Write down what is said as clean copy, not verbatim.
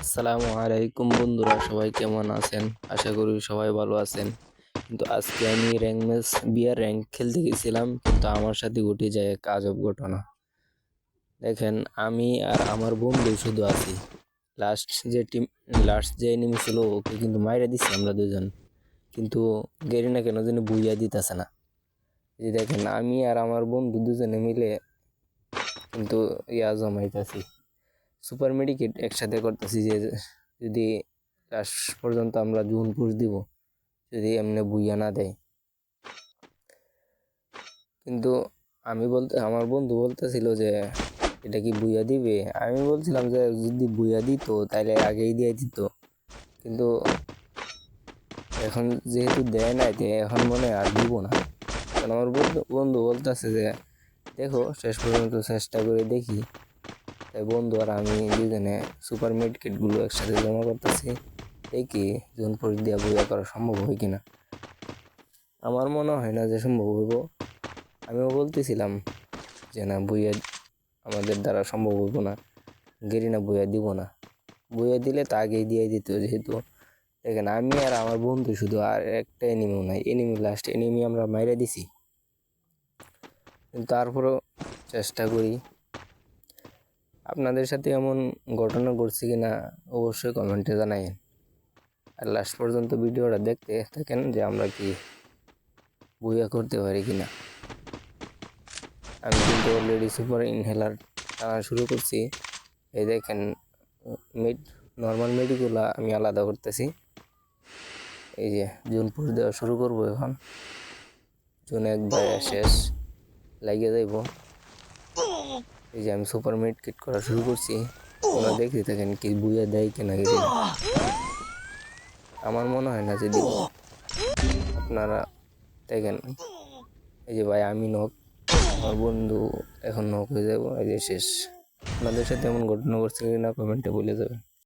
আসসালামু আলাইকুম বন্ধুরা, সবাই কেমন আছেন? আশা করি সবাই ভালো আছেন। কিন্তু আজকে আমি র্যাঙ্ক ম্যাচ বিয়ার র্যাঙ্ক খেলতে গেছিলাম, কিন্তু আমার সাথে ঘটে যায় এক আজব ঘটনা। দেখেন, আমি আর আমার বন্ধু শুধু আছি। লাস্ট যে এনিমি ছিল ওকে কিন্তু মাইরা দিছি আমরা দুজন, কিন্তু গেরিনা কেন যেন বুইয়া দিতেছে না। এই যে দেখেন, আমি আর আমার বন্ধু দুজনে মিলে কিন্তু জমাইতেছি, সুপার মেডিকেট একসাথে করতেছি যে যদি লাস্ট পর্যন্ত আমরা জুন পুশ দিব, যদি এমনি বুইয়া না দেয়। কিন্তু আমার বন্ধু বলতেছিল যে এটা কি বুইয়া দিবে। আমি বলছিলাম যে যদি বুইয়া দিত তাহলে আগেই দিয়ে দিত, কিন্তু এখন যেহেতু দেয় নাই এখন মনে আর দিব না। কারণ আমার বন্ধু বলতেছে যে দেখো শেষ পর্যন্ত চেষ্টা করে দেখি। তাই বন্ধু আর আমি দুজনে সুপার মেডকিটগুলো একসাথে জমা করতেছি, দেখি জুন পুশ দিয়ে বুইয়া করা সম্ভব হয় কিনা। আমার মনে হয় না যে সম্ভব হইব। আমিও বলতেছিলাম যে না, বইয়া আমাদের দ্বারা সম্ভব হইব না, গেরিনা বইয়া দিব না। বইয়া দিলে তা আগেই দিয়ে দিত। যেহেতু দেখেন, আমি আর আমার বন্ধু শুধু, আর একটা এনিমিও নাই। লাস্ট এনিমি আমরা মাইরা দিছি, কিন্তু তারপরেও চেষ্টা করি। আপনাদের সাথে এমন ঘটনা ঘটছে কিনা অবশ্যই কমেন্টে জানাইন। আর লাস্ট পর্যন্ত ভিডিওটা দেখতে থাকেন যে আমরা কি বইয়া করতে পারি কিনা। আমি কিন্তু অলরেডি সুপার ইনহেলার টানা শুরু করছি। এই দেখেন, নর্মাল মেডিগুলা আমি আলাদা করতেছি। এই যে জুন পুশ দেওয়া শুরু করবো এখন। জুন একবার শেষ লাগিয়ে যাইব। এই যে আমি সুপার মেড কিট করা শুরু করছি। তোমরা দেখতে থাকেন কি বুইয়া দেয় কিনা গেরিনা। আমার মনে হয় না যে দিব। আপনারা দেখেন, এই যে ভাই আমি নক, আমার বন্ধু এখন নক হয়ে যাবো। এই যে শেষ। আপনাদের সাথে এমন ঘটনা ঘটছে কিনা কমেন্টে বলে যাবেন।